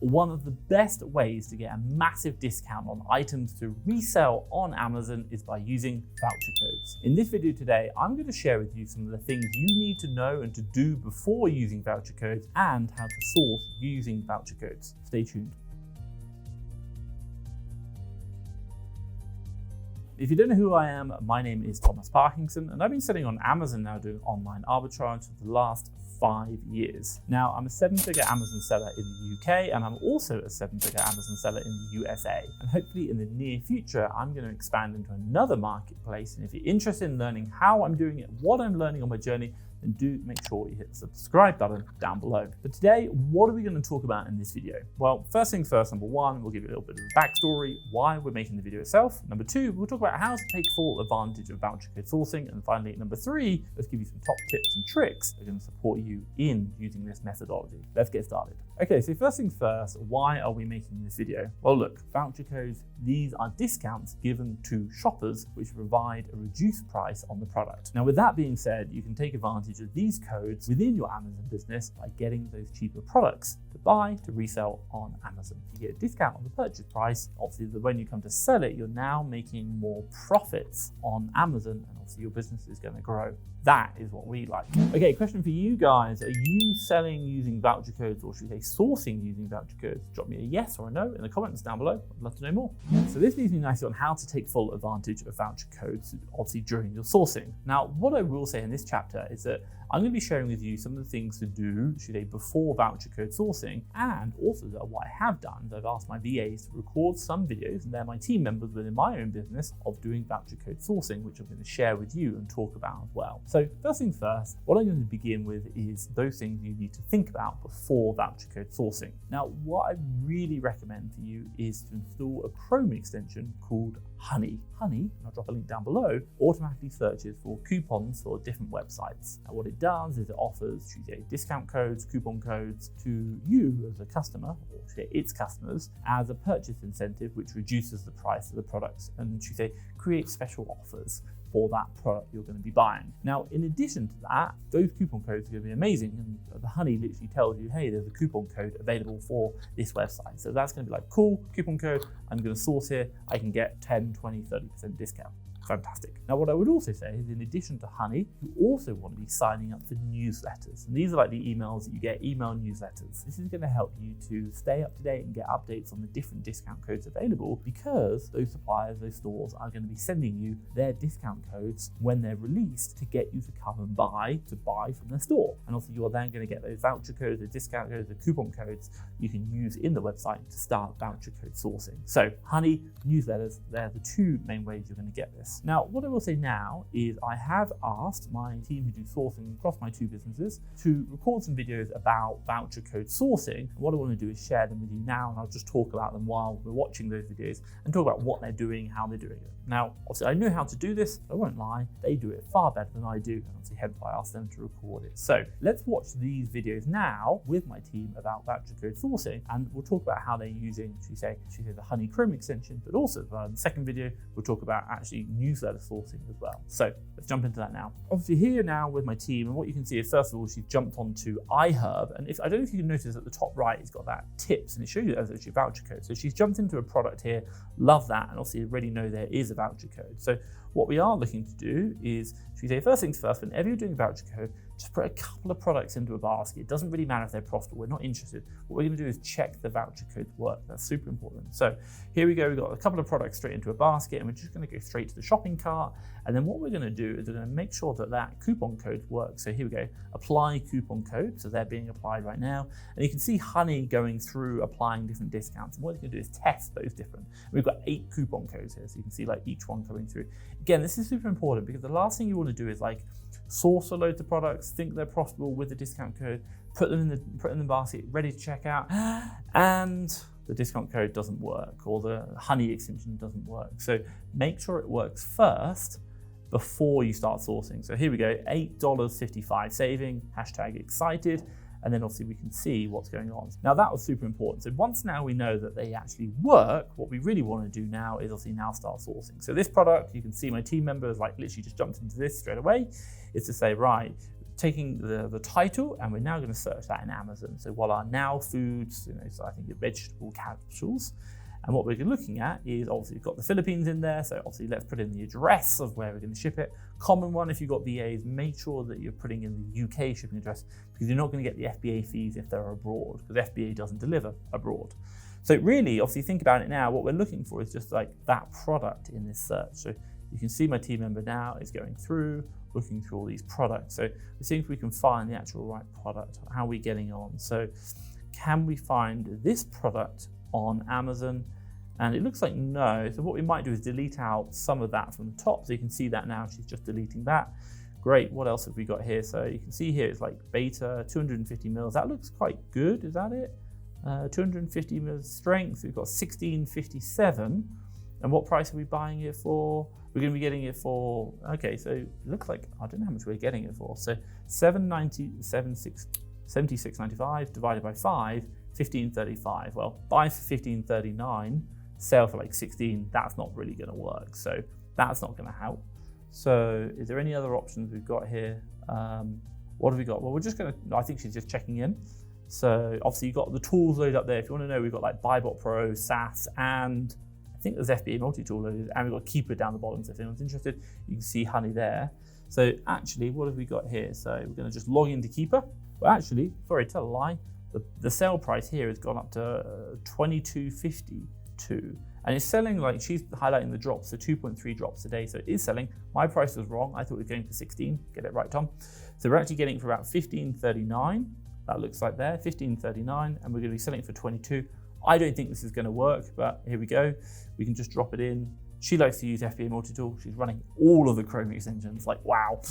One of the best ways to get a massive discount on items to resell on Amazon is by using voucher codes. In this video today, I'm going to share with you some of the things you need to know and to do before using voucher codes and how to source using voucher codes. Stay tuned. If you don't know who I am, my name is Thomas Parkinson, and I've been selling on Amazon now doing online arbitrage for the last 5 years. Now, I'm a 7-figure Amazon seller in the UK, and I'm also a 7-figure Amazon seller in the USA. And hopefully in the near future, I'm going to expand into another marketplace. And if you're interested in learning how I'm doing it, what I'm learning on my journey, then do make sure you hit the subscribe button down below. But today, what are we going to talk about in this video? Well, first things first, number one, we'll give you a little bit of a backstory, why we're making the video itself. Number two, we'll talk about how to take full advantage of voucher code sourcing. And finally, number three, let's give you some top tips and tricks that are going to support you in using this methodology. Let's get started. Okay, so first things first, why are we making this video? Well, look, voucher codes, these are discounts given to shoppers which provide a reduced price on the product. Now, with that being said, you can take advantage of these codes within your Amazon business by getting those cheaper products to buy, to resell on Amazon. You get a discount on the purchase price. Obviously, when you come to sell it, you're now making more profits on Amazon, and obviously your business is going to grow. That is what we like. Okay, question for you guys. Are you selling using voucher codes, or should we say sourcing using voucher codes? Drop me a yes or a no in the comments down below. I'd love to know more. So this leads me nicely on how to take full advantage of voucher codes, obviously during your sourcing. Now, what I will say in this chapter is that I'm going to be sharing with you some of the things to do, should I, before voucher code sourcing, and also that what I have done is I've asked my VAs to record some videos, and they're my team members within my own business, of doing voucher code sourcing, which I'm going to share with you and talk about as well. So first things first, what I'm going to begin with is those things you need to think about before voucher code sourcing. Now, what I really recommend for you is to install a Chrome extension called Honey. Honey, I'll drop a link down below, automatically searches for coupons for different websites. Now, what it does is it offers discount codes, coupon codes to you as a customer, or its customers, as a purchase incentive, which reduces the price of the products and creates special offers for that product you're going to be buying. Now, in addition to that, those coupon codes are going to be amazing, and the Honey literally tells you, hey, there's a coupon code available for this website. So that's going to be like, cool, coupon code, I'm going to source here, I can get 10, 20, 30% discount. Fantastic. Now, what I would also say is, in addition to Honey, you also want to be signing up for newsletters. And these are like the emails that you get, email newsletters. This is going to help you to stay up to date and get updates on the different discount codes available, because those suppliers, those stores are going to be sending you their discount codes when they're released to get you to come and buy from their store. And also, you are then going to get those voucher codes, the discount codes, the coupon codes you can use in the website to start voucher code sourcing. So Honey, newsletters, they're the two main ways you're going to get this. Now, what I will say now is I have asked my team who do sourcing across my two businesses to record some videos about voucher code sourcing. And what I want to do is share them with you now, and I'll just talk about them while we're watching those videos and talk about what they're doing, how they're doing it. Now, obviously, I know how to do this, but I won't lie, they do it far better than I do, and obviously hence why I asked them to record it. So let's watch these videos now with my team about voucher code sourcing, and we'll talk about how they're using, the Honey Chrome extension, but also in the second video, we'll talk about actually newsletter sourcing as well. So let's jump into that now. Obviously, here now with my team, and what you can see is, first of all, she's jumped onto iHerb, and I don't know if you can notice at the top right, it's got that tips, and it shows you as actually voucher code. So she's jumped into a product here, love that, and obviously already know there is a voucher code. So what we are looking to do is, first things first, whenever you're doing a voucher code, just put a couple of products into a basket. It doesn't really matter if they're profitable, we're not interested. What we're going to do is check the voucher codes work. That's super important. So here we go, we've got a couple of products straight into a basket, and we're just going to go straight to the shopping cart. And then what we're going to do is we're going to make sure that that coupon code works. So here we go, apply coupon code. So they're being applied right now. And you can see Honey going through applying different discounts. And what it's going to do is test those different. We've got 8 coupon codes here. So you can see like each one coming through. Again, this is super important, because the last thing you want to do is like source a load of products, think they're profitable with the discount code, put them in the basket, ready to check out, and the discount code doesn't work, or the Honey extension doesn't work. So make sure it works first before you start sourcing. So here we go, $8.55 saving, #excited. And then obviously we can see what's going on. Now that was super important. So once now we know that they actually work, what we really want to do now is obviously now start sourcing. So this product, you can see my team members like literally just jumped into this straight away, is to say, right, taking the title, and we're now going to search that in Amazon. So Voila, now foods, so I think the vegetable capsules. And what we're looking at is obviously we've got the Philippines in there. So obviously let's put in the address of where we're going to ship it. Common one, if you've got VAs, make sure that you're putting in the UK shipping address, because you're not going to get the FBA fees if they're abroad, because FBA doesn't deliver abroad. So really, obviously think about it now, what we're looking for is just like that product in this search. So you can see my team member now is going through, looking through all these products. So we're seeing if we can find the actual right product. How are we getting on? So can we find this product on Amazon? And it looks like no. So what we might do is delete out some of that from the top. So you can see that now, she's just deleting that. Great, what else have we got here? So you can see here it's like beta, 250 mils. That looks quite good, is that it? 250 mils strength, we've got 1657. And what price are we buying it for? We're going to be getting it for, okay, so it looks like, I don't know how much we're getting it for. So 76.95 divided by 5, 15.35. Well, buy for 15.39, sell for like 16, that's not really going to work. So that's not going to help. So is there any other options we've got here? What have we got? Well, we're just going to, I think she's just checking in. So obviously you've got the tools loaded up there. If you want to know, we've got like Buybot Pro, SAS, and I think there's FBA multi-tool loaded, and we've got Keeper down the bottom. So if anyone's interested, you can see Honey there. So actually, what have we got here? So we're going to just log into Keeper. Well, actually, sorry, tell a lie. The sale price here has gone up to 22.52, and it's selling like, she's highlighting the drops, so 2.3 drops a day. So it is selling. My price was wrong. I thought it was going for 16. Get it right, Tom. So we're actually getting it for about 15.39. That looks like there, 15.39, and we're going to be selling it for 22. I don't think this is going to work, but here we go. We can just drop it in. She likes to use FBA multi-tool. She's running all of the Chrome extensions, like wow.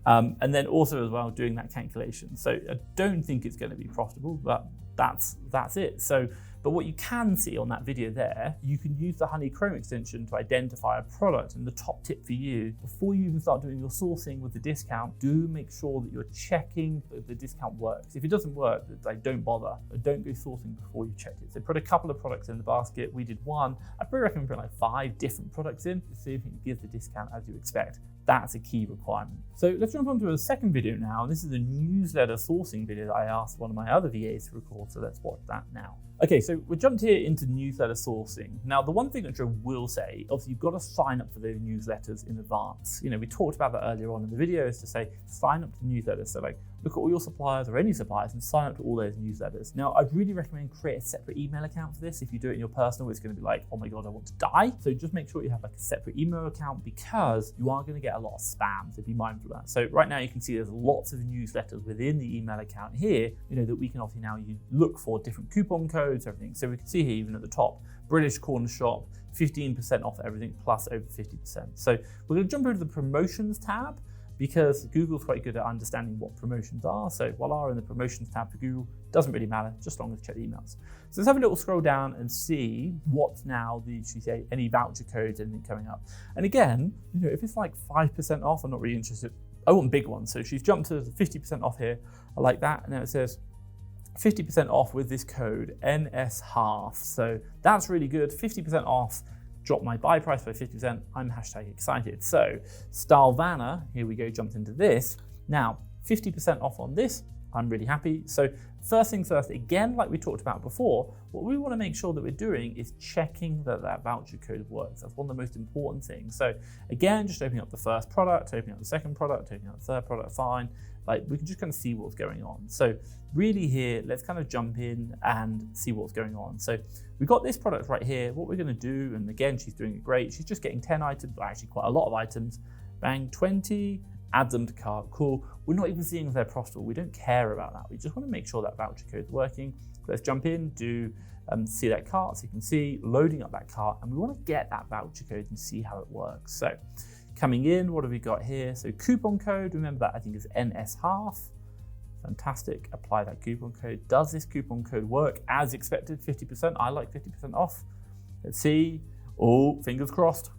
And then also as well doing that calculation. So I don't think it's going to be profitable, but that's it. So, but what you can see on that video there, you can use the Honey Chrome extension to identify a product. And the top tip for you, before you even start doing your sourcing with the discount, do make sure that you're checking that the discount works. If it doesn't work, like, don't bother. Don't go sourcing before you check it. So put a couple of products in the basket. We did one. I'd probably recommend putting like 5 different products in to see if it gives the discount as you expect. That's a key requirement. So let's jump on to a second video now. This is a newsletter sourcing video that I asked one of my other VAs to record, so let's watch that now. Okay, so we jumped here into newsletter sourcing. Now, the one thing that I will say, obviously you've got to sign up for those newsletters in advance. We talked about that earlier on in the video, is to say, sign up to newsletters. So like, look at all your suppliers or any suppliers and sign up to all those newsletters. Now, I'd really recommend create a separate email account for this. If you do it in your personal, it's going to be like, oh my God, I want to die. So just make sure you have like a separate email account, because you are going to get a lot of spam, so be mindful of that. So right now you can see there's lots of newsletters within the email account here, that we can obviously now look for different coupon codes, everything. So we can see here, even at the top, British Corner Shop, 15% off everything plus over 50%. So we're going to jump over to the promotions tab, because Google's quite good at understanding what promotions are. So voila, in the promotions tab for Google, doesn't really matter, just as long as you check the emails. So let's have a little scroll down and see what's now any voucher codes, anything coming up. And again, if it's like 5% off, I'm not really interested. I want big ones. So she's jumped to 50% off here. I like that. And now it says 50% off with this code NS half. So that's really good. 50% off. Drop my buy price by 50%. I'm #excited. So Stalvana, here we go, jumped into this. Now, 50% off on this. I'm really happy. So first things first, again, like we talked about before, what we want to make sure that we're doing is checking that that voucher code works. That's one of the most important things. So again, just opening up the first product, opening up the second product, opening up the third product, fine. Like, we can just kind of see what's going on. So really here, let's kind of jump in and see what's going on. So we've got this product right here. What we're going to do, and again, she's doing it great. She's just getting 10 items, but actually quite a lot of items. Bang, 20, add them to cart, cool. We're not even seeing if they're profitable. We don't care about that. We just want to make sure that voucher code is working. So let's jump in, see that cart. So you can see loading up that cart, and we want to get that voucher code and see how it works. So coming in, what have we got here? So coupon code, remember that I think is NS half. Fantastic, apply that coupon code. Does this coupon code work as expected? 50%, I like 50% off. Let's see, oh, fingers crossed.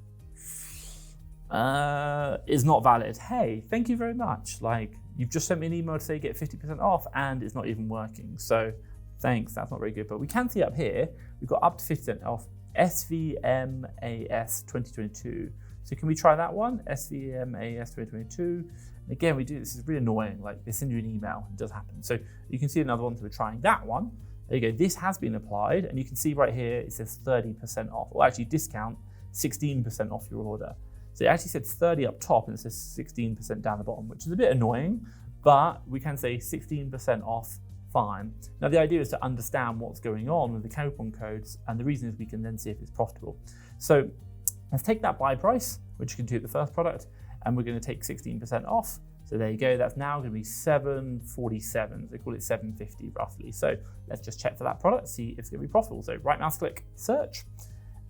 Is not valid. Hey, thank you very much. Like, you've just sent me an email to say get 50% off and it's not even working. So thanks, that's not very good. But we can see up here, we've got up to 50% off SVMAS 2022. So can we try that one? SVMAS 2022. And again, this is really annoying, like they send you an email, it does happen. So you can see another one, so we're trying that one. There you go, this has been applied, and you can see right here, it says 30% off, or actually discount 16% off your order. So it actually said 30 up top and it says 16% down the bottom, which is a bit annoying, but we can say 16% off, fine. Now the idea is to understand what's going on with the coupon codes, and the reason is we can then see if it's profitable. So let's take that buy price, which you can do at the first product, and we're going to take 16% off. So there you go, that's now going to be $7.47. They call it $7.50 roughly. So let's just check for that product, see if it's going to be profitable. So right mouse click, search.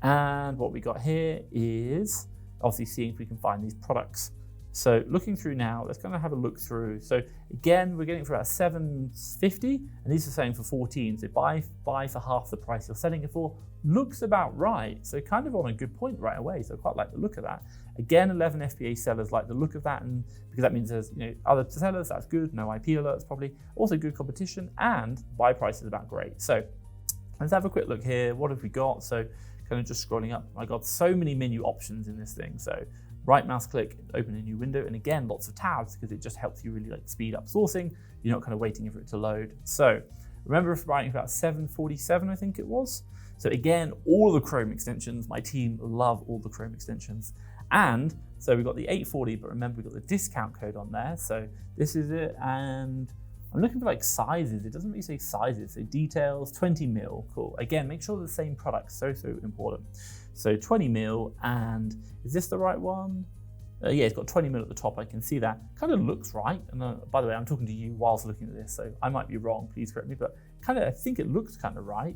And what we got here is obviously seeing if we can find these products. So looking through now, let's kind of have a look through. So again, we're getting for about $7.50, and these are saying for 14. So buy for half the price you're selling it for. Looks about right. So kind of on a good point right away. So I quite like the look of that. Again, 11 FBA sellers like the look of that, and because that means there's other sellers, that's good. No IP alerts probably. Also good competition, and buy price is about great. So let's have a quick look here. What have we got? So kind of just scrolling up. I got so many menu options in this thing. So right mouse click, open a new window, and again, lots of tabs because it just helps you really like speed up sourcing. You're not kind of waiting for it to load. So remember writing about 747, I think it was. So again, all the Chrome extensions, my team love all the Chrome extensions. And so we've got the 840, but remember we've got the discount code on there. So this is it, and I'm looking for like sizes. It doesn't really say sizes. So details, 20 mil, cool. Again, make sure they're the same product, so important. So 20 mil, and is this the right one? Yeah, it's got 20 mil at the top, I can see that. Kind of looks right, and by the way, I'm talking to you whilst looking at this, so I might be wrong, please correct me, but I think it looks kind of right.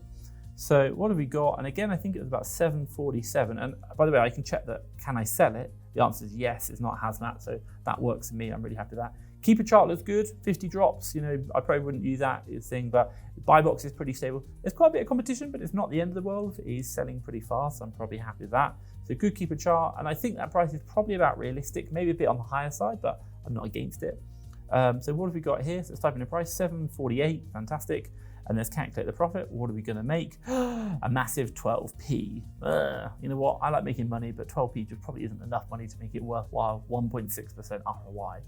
So what have we got? And again, I think it was about 747, and by the way, I can check that, can I sell it? The answer is yes, it's not hazmat, so that works for me, I'm really happy with that. Keeper chart looks good, 50 drops, I probably wouldn't use that thing, but buy box is pretty stable. There's quite a bit of competition, but it's not the end of the world. It is selling pretty fast, so I'm probably happy with that. So good keeper chart, and I think that price is probably about realistic, maybe a bit on the higher side, but I'm not against it. So what have we got here? So let's type in a price, 748, fantastic. And let's calculate the profit. What are we going to make? A massive 12p. You know what? I like making money, but 12p just probably isn't enough money to make it worthwhile. 1.6% ROI.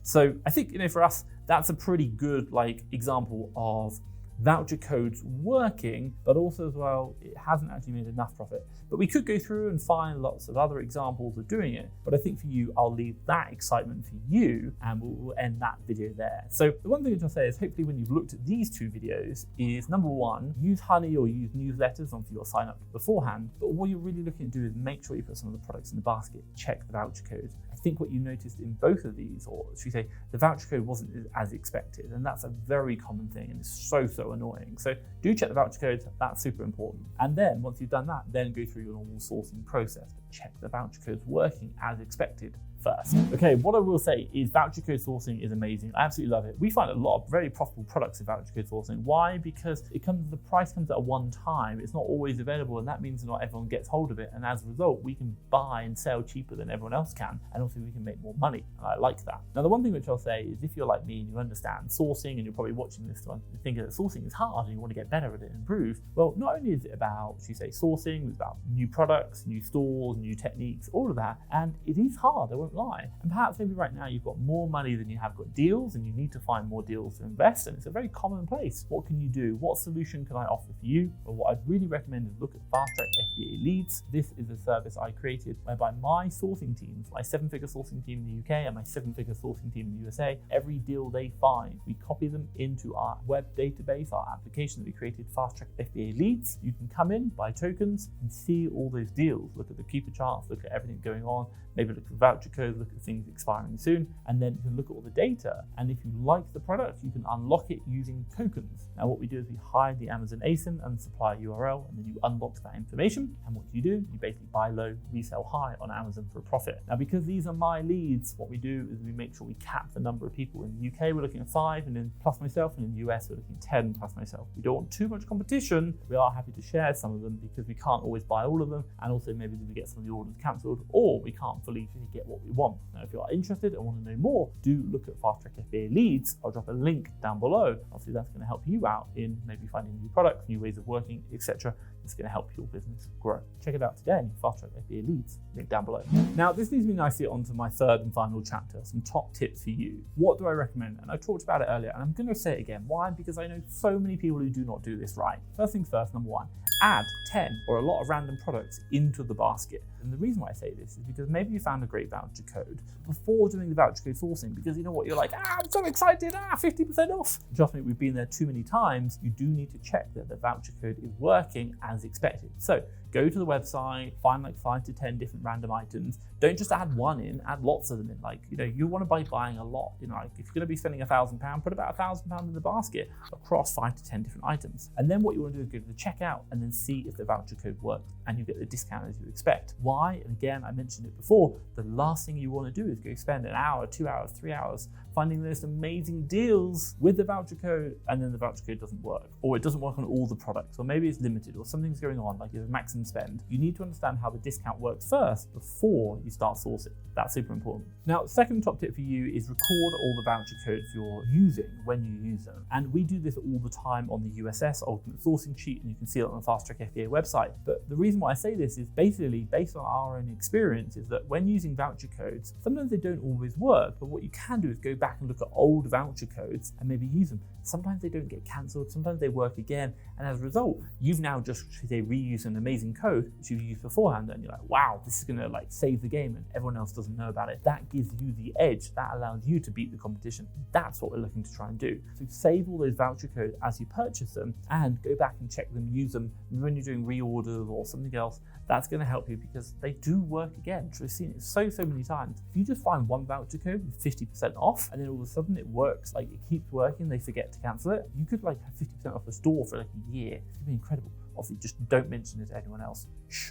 So I think for us, that's a pretty good example of voucher codes working, but also as well, it hasn't actually made enough profit. But we could go through and find lots of other examples of doing it. But I think for you, I'll leave that excitement for you, and we'll end that video there. So the one thing I'll say is hopefully when you've looked at these two videos is number one, use Honey or use newsletters onto your sign up beforehand. But what you're really looking to do is make sure you put some of the products in the basket, check the voucher code. I think what you noticed in both of these, or should we say, the voucher code wasn't as expected. And that's a very common thing, and it's so annoying. So do check the voucher codes, that's super important. And then once you've done that, then go through your normal sourcing process, but check the voucher codes working as expected first. Okay, what I will say is voucher code sourcing is amazing. I absolutely love it. We find a lot of very profitable products in voucher code sourcing. Why? Because the price comes at one time. It's not always available, and that means not everyone gets hold of it. And as a result, we can buy and sell cheaper than everyone else can, and also we can make more money. And I like that. Now, the one thing which I'll say is if you're like me and you understand sourcing, and you're probably watching this one thinking that sourcing is hard and you want to get better at it and improve, well, not only is it about, should we say, sourcing, it's about new products, new stores, new techniques, all of that, and it is hard, I won't lie. And perhaps maybe right now you've got more money than you have got deals, and you need to find more deals to invest, and it's a very common place. What can you do? What solution can I offer for you? Well, what I'd really recommend is look at FastTrackFBA Leads. This is a service I created whereby my sourcing teams, my 7-figure sourcing team in the UK and my 7-figure sourcing team in the USA, every deal they find, we copy them into our web database, our application that we created, FastTrackFBA Leads. You can come in, buy tokens, and see all those deals. Look at the keeper charts, look at everything going on, maybe look at voucher codes, look at things expiring soon, and then you can look at all the data. And if you like the product, you can unlock it using tokens. Now what we do is we hide the Amazon ASIN and supply URL, and then you unlock that information. And what you do, you basically buy low, resell high on Amazon for a profit. Now, because these are my leads, what we do is we make sure we cap the number of people. In the UK, we're looking at 5, and then plus myself, and in the US, we're looking at 10 plus myself. We don't want too much competition. We are happy to share some of them because we can't always buy all of them, and also maybe we get some of the orders cancelled, or we can't fully get what we you want. Now, if you are interested and want to know more, do look at FastTrackFBA leads. I'll drop a link down below. Obviously, that's going to help you out in maybe finding new products, new ways of working, etc. It's going to help your business grow. Check it out today, FastTrackFBA leads, link down below. Now, this leads me nicely onto my third and final chapter, some top tips for you. What do I recommend? And I talked about it earlier, and I'm going to say it again. Why? Because I know so many people who do not do this right. First things first, number one, add 10 or a lot of random products into the basket. And the reason why I say this is because maybe you found a great voucher code before doing the voucher code sourcing, because you know what, you're like, I'm so excited, 50% off. Trust me, we've been there too many times. You do need to check that the voucher code is working as expected. So go to the website, find like 5 to 10 different random items. Don't just add one in, add lots of them in. Like, you want to be buying a lot. Like if you're going to be spending £1,000, put about £1,000 in the basket across 5 to 10 different items. And then what you want to do is go to the checkout and then see if the voucher code works and you get the discount as you expect. Why? And again, I mentioned it before, the last thing you want to do is go spend an hour, 2 hours, 3 hours finding those amazing deals with the voucher code, and then the voucher code doesn't work, or it doesn't work on all the products, or maybe it's limited, or something's going on, like you have a maximum spend. You need to understand how the discount works first before you start sourcing. That's super important. Now, second top tip for you is record all the voucher codes you're using when you use them. And we do this all the time on the USS Ultimate Sourcing Sheet, and you can see it on the FastTrackFBA website. But the reason why I say this is basically based on our own experience, is that when using voucher codes, sometimes they don't always work, but what you can do is go back and look at old voucher codes and maybe use them. Sometimes they don't get cancelled, sometimes they work again, and as a result, you've now just reused an amazing code which you've used beforehand, and you're like, wow, this is gonna like save the game, and everyone else doesn't know about it. That gives you the edge, that allows you to beat the competition. That's what we're looking to try and do. So save all those voucher codes as you purchase them and go back and check them, use them when you're doing reorders or something else. That's going to help you because they do work again. We've seen it so many times. If you just find one voucher code with 50% off and then all of a sudden it works, like it keeps working, they forget to cancel it, you could like have 50% off the store for like a year. It's going to be incredible. Obviously, just don't mention it to anyone else.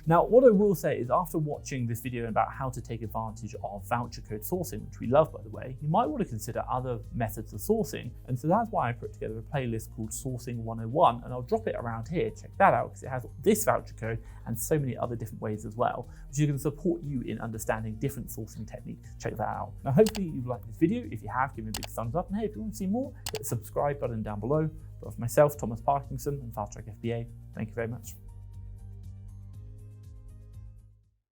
Now, what I will say is after watching this video about how to take advantage of voucher code sourcing, which we love, by the way, you might want to consider other methods of sourcing. And so that's why I put together a playlist called Sourcing 101, and I'll drop it around here. Check that out because it has this voucher code and so many other different ways as well, which is going to support you in understanding different sourcing techniques. Check that out. Now, hopefully you've liked this video. If you have, give me a big thumbs up. And hey, if you want to see more, hit the subscribe button down below. But for myself, Thomas Parkinson, and FastTrackFBA, thank you very much.